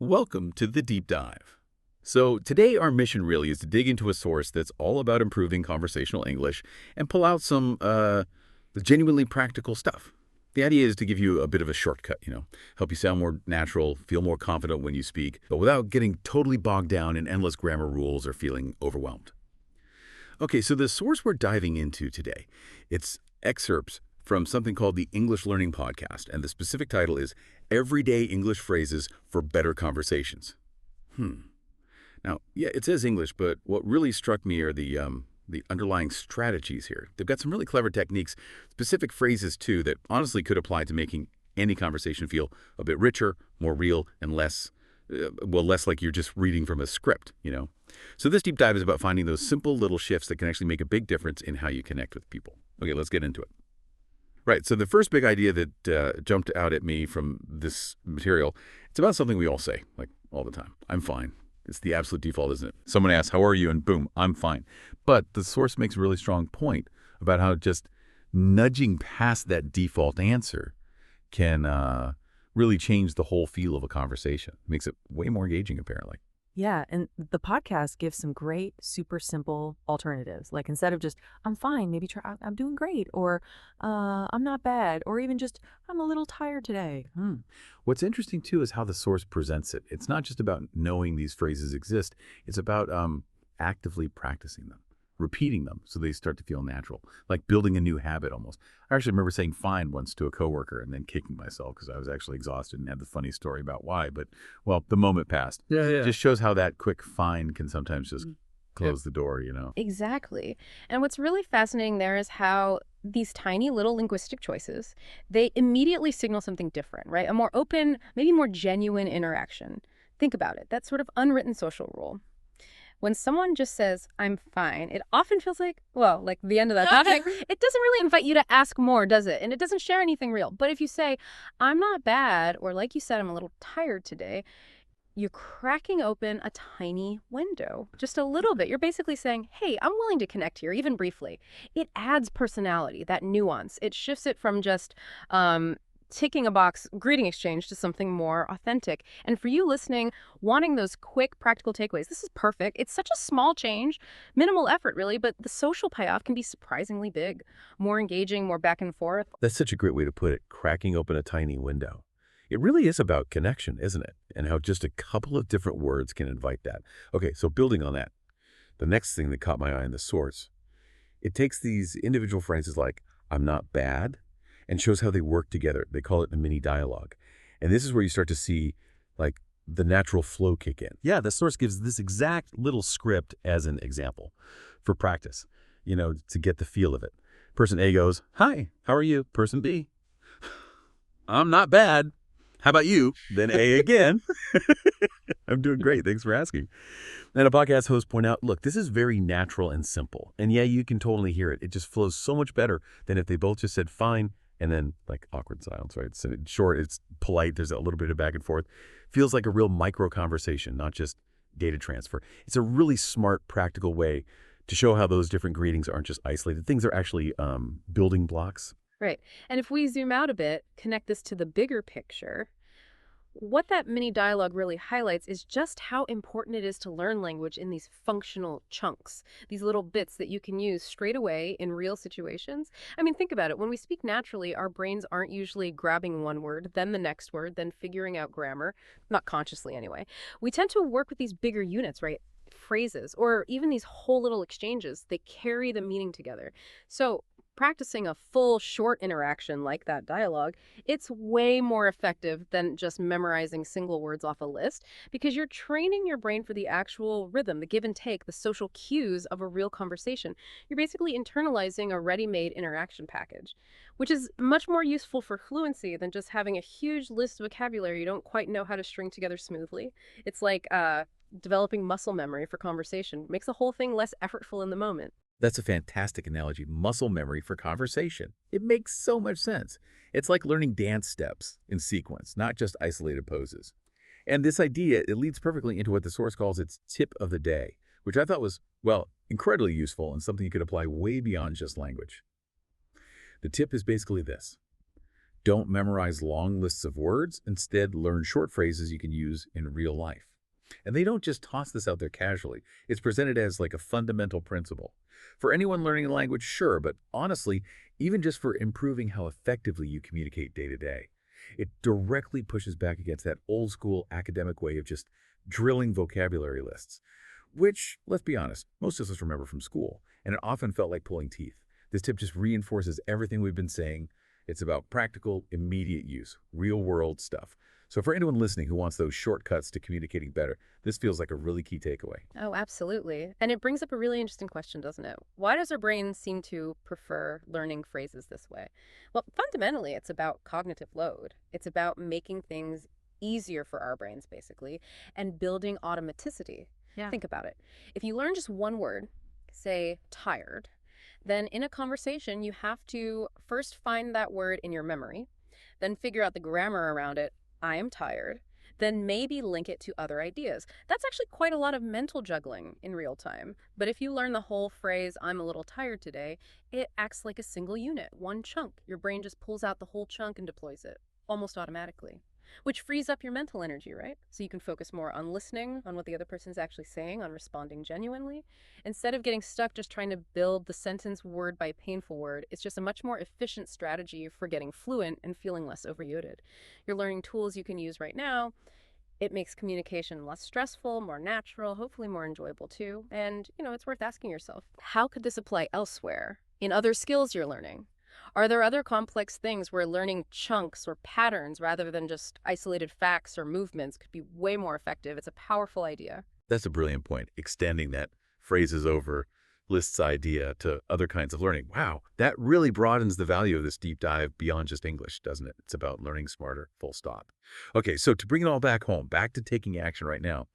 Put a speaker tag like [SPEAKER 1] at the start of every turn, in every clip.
[SPEAKER 1] Welcome to the Deep Dive. So today our mission really is to dig into a source that's all about improving conversational English and pull out some genuinely practical stuff. The idea is to give you a bit of a shortcut, help you sound more natural, feel more confident when you speak, but without getting totally bogged down in endless grammar rules or feeling overwhelmed. Okay, so the source we're diving into today, it's excerpts from something called the English Learning Podcast, and the specific title is Everyday English Phrases for Better Conversations. Now, yeah, it says English, but what really struck me are the underlying strategies here. They've got some really clever techniques, specific phrases too, that honestly could apply to making any conversation feel a bit richer, more real, and less like you're just reading from a script. So this deep dive is about finding those simple little shifts that can actually make a big difference in how you connect with people. Okay, let's get into it. Right, so the first big idea that jumped out at me from this material, it's about something we all say, like all the time. I'm fine. It's the absolute default, isn't it? Someone asks, how are you? And boom, I'm fine. But the source makes a really strong point about how just nudging past that default answer can really change the whole feel of a conversation. It makes it way more engaging, apparently.
[SPEAKER 2] Yeah, and the podcast gives some great, super simple alternatives. Like instead of just, I'm fine, maybe try, I'm doing great, or I'm not bad, or even just, I'm a little tired today.
[SPEAKER 1] What's interesting, too, is how the source presents it. It's not just about knowing these phrases exist. It's about actively practicing them, repeating them so they start to feel natural, like building a new habit almost. I actually remember saying fine once to a coworker and then kicking myself because I was actually exhausted and had the funny story about why. But, well, the moment passed.
[SPEAKER 3] Yeah.
[SPEAKER 1] Just shows how that quick fine can sometimes just close the door.
[SPEAKER 4] Exactly. And what's really fascinating there is how these tiny little linguistic choices, they immediately signal something different, right? A more open, maybe more genuine interaction. Think about it. That sort of unwritten social rule. When someone just says, I'm fine, it often feels like the end of that topic. It doesn't really invite you to ask more, does it? And it doesn't share anything real. But if you say, I'm not bad, or like you said, I'm a little tired today, you're cracking open a tiny window, just a little bit. You're basically saying, hey, I'm willing to connect here, even briefly. It adds personality, that nuance. It shifts it from just ticking a box greeting exchange to something more authentic. And for you listening, wanting those quick practical takeaways, this is perfect. It's such a small change, minimal effort really, but the social payoff can be surprisingly big, more engaging, more back and forth.
[SPEAKER 3] That's such a great way to put it, cracking open a tiny window. It really is about connection, isn't it? And how just a couple of different words can invite that. Okay, so building on that, the next thing that caught my eye in the source, it takes these individual phrases like, I'm not bad, and shows how they work together. They call it a mini dialogue. And this is where you start to see like the natural flow kick in.
[SPEAKER 5] Yeah, the source gives this exact little script as an example for practice, to get the feel of it. Person A goes, hi, how are you? Person B, I'm not bad. How about you? Then A again. I'm doing great. Thanks for asking. And a podcast host point out, look, this is very natural and simple. And yeah, you can totally hear it. It just flows so much better than if they both just said fine and then like awkward silence, right? It's short, it's polite, there's a little bit of back and forth. Feels like a real micro conversation, not just data transfer. It's a really smart, practical way to show how those different greetings aren't just isolated. Things are actually building blocks.
[SPEAKER 4] Right. And if we zoom out a bit, connect this to the bigger picture, what that mini dialogue really highlights is just how important it is to learn language in these functional chunks, these little bits that you can use straight away in real situations. I mean, think about it. When we speak naturally, our brains aren't usually grabbing one word, then the next word, then figuring out grammar, not consciously anyway. We tend to work with these bigger units, right? Phrases, or even these whole little exchanges, they carry the meaning together. So practicing a full short interaction like that dialogue, it's way more effective than just memorizing single words off a list because you're training your brain for the actual rhythm, the give and take, the social cues of a real conversation. You're basically internalizing a ready-made interaction package, which is much more useful for fluency than just having a huge list of vocabulary you don't quite know how to string together smoothly. It's like developing muscle memory for conversation. Makes the whole thing less effortful in the moment.
[SPEAKER 1] That's a fantastic analogy, muscle memory for conversation. It makes so much sense. It's like learning dance steps in sequence, not just isolated poses. And this idea, it leads perfectly into what the source calls its tip of the day, which I thought was, incredibly useful and something you could apply way beyond just language. The tip is basically this.
[SPEAKER 3] Don't memorize long lists of words. Instead, learn short phrases you can use in real life. And they don't just toss this out there casually. It's presented as like a fundamental principle. For anyone learning a language, sure, but honestly, even just for improving how effectively you communicate day to day. It directly pushes back against that old school academic way of just drilling vocabulary lists, which, let's be honest, most of us remember from school, and it often felt like pulling teeth. This tip just reinforces everything we've been saying. It's about practical, immediate use, real-world stuff. So for anyone listening who wants those shortcuts to communicating better, this feels like a really key takeaway.
[SPEAKER 4] Oh, absolutely. And it brings up a really interesting question, doesn't it? Why does our brain seem to prefer learning phrases this way? Well, fundamentally, it's about cognitive load. It's about making things easier for our brains, basically, and building automaticity.
[SPEAKER 2] Yeah.
[SPEAKER 4] Think about it. If you learn just one word, say tired, then in a conversation, you have to first find that word in your memory, then figure out the grammar around it. I am tired, then maybe link it to other ideas. That's actually quite a lot of mental juggling in real time. But if you learn the whole phrase, I'm a little tired today, it acts like a single unit, one chunk. Your brain just pulls out the whole chunk and deploys it almost automatically, which frees up your mental energy, right? So you can focus more on listening, on what the other person's actually saying, on responding genuinely. Instead of getting stuck just trying to build the sentence word by painful word, it's just a much more efficient strategy for getting fluent and feeling less overloaded. You're learning tools you can use right now. It makes communication less stressful, more natural, hopefully more enjoyable too. And, it's worth asking yourself, how could this apply elsewhere in other skills you're learning? Are there other complex things where learning chunks or patterns rather than just isolated facts or movements could be way more effective? It's a powerful idea.
[SPEAKER 3] That's a brilliant point, extending that phrases over lists idea to other kinds of learning. Wow, that really broadens the value of this deep dive beyond just English, doesn't it? It's about learning smarter, full stop. Okay, so to bring it all back home, back to taking action right now,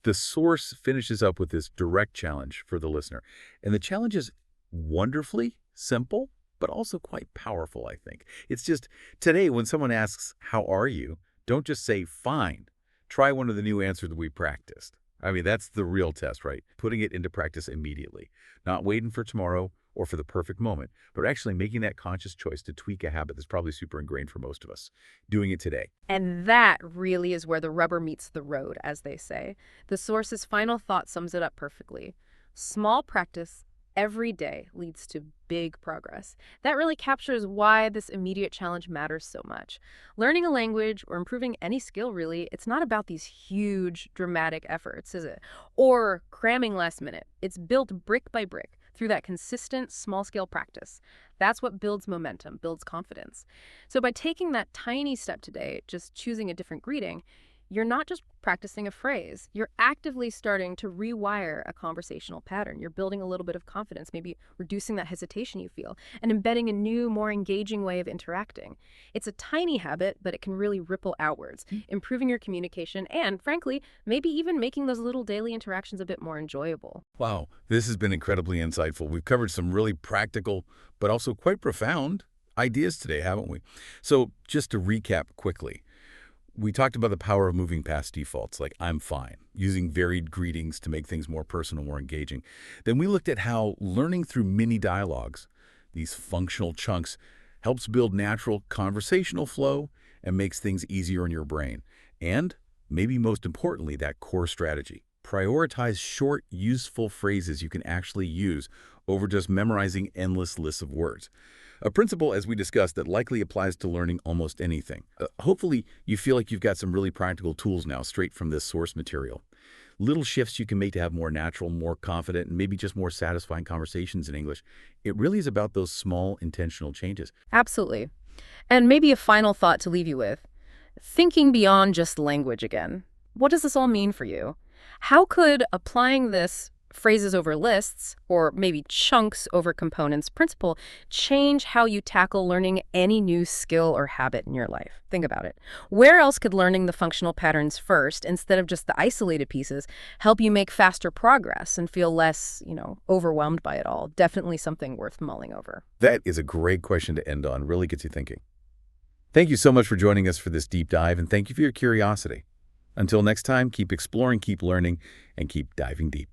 [SPEAKER 3] the source finishes up with this direct challenge for the listener. And the challenge is wonderfully simple, but also quite powerful, I think. It's just, today when someone asks, how are you? Don't just say, fine. Try one of the new answers that we practiced. I mean, that's the real test, right? Putting it into practice immediately. Not waiting for tomorrow or for the perfect moment, but actually making that conscious choice to tweak a habit that's probably super ingrained for most of us. Doing it today.
[SPEAKER 4] And that really is where the rubber meets the road, as they say. The source's final thought sums it up perfectly. Small practice every day leads to big progress. That really captures why this immediate challenge matters so much. Learning a language or improving any skill, really, it's not about these huge, dramatic efforts, is it? Or cramming last minute. It's built brick by brick through that consistent, small-scale practice. That's what builds momentum, builds confidence. So by taking that tiny step today, just choosing a different greeting, you're not just practicing a phrase. You're actively starting to rewire a conversational pattern. You're building a little bit of confidence, maybe reducing that hesitation you feel, and embedding a new, more engaging way of interacting. It's a tiny habit, but it can really ripple outwards, improving your communication and, frankly, maybe even making those little daily interactions a bit more enjoyable.
[SPEAKER 3] Wow, this has been incredibly insightful. We've covered some really practical, but also quite profound ideas today, haven't we? So just to recap quickly, we talked about the power of moving past defaults, like I'm fine, using varied greetings to make things more personal, more engaging. Then we looked at how learning through mini dialogues, these functional chunks, helps build natural conversational flow and makes things easier in your brain. And maybe most importantly, that core strategy. Prioritize short, useful phrases you can actually use over just memorizing endless lists of words. A principle, as we discussed, that likely applies to learning almost anything. Hopefully, you feel like you've got some really practical tools now straight from this source material. Little shifts you can make to have more natural, more confident, and maybe just more satisfying conversations in English. It really is about those small, intentional changes.
[SPEAKER 4] Absolutely. And maybe a final thought to leave you with. Thinking beyond just language again. What does this all mean for you? How could applying this phrases over lists, or maybe chunks over components principle, change how you tackle learning any new skill or habit in your life? Think about it. Where else could learning the functional patterns first, instead of just the isolated pieces, help you make faster progress and feel less, overwhelmed by it all? Definitely something worth mulling over.
[SPEAKER 3] That is a great question to end on. Really gets you thinking. Thank you so much for joining us for this deep dive, and thank you for your curiosity. Until next time, keep exploring, keep learning, and keep diving deep.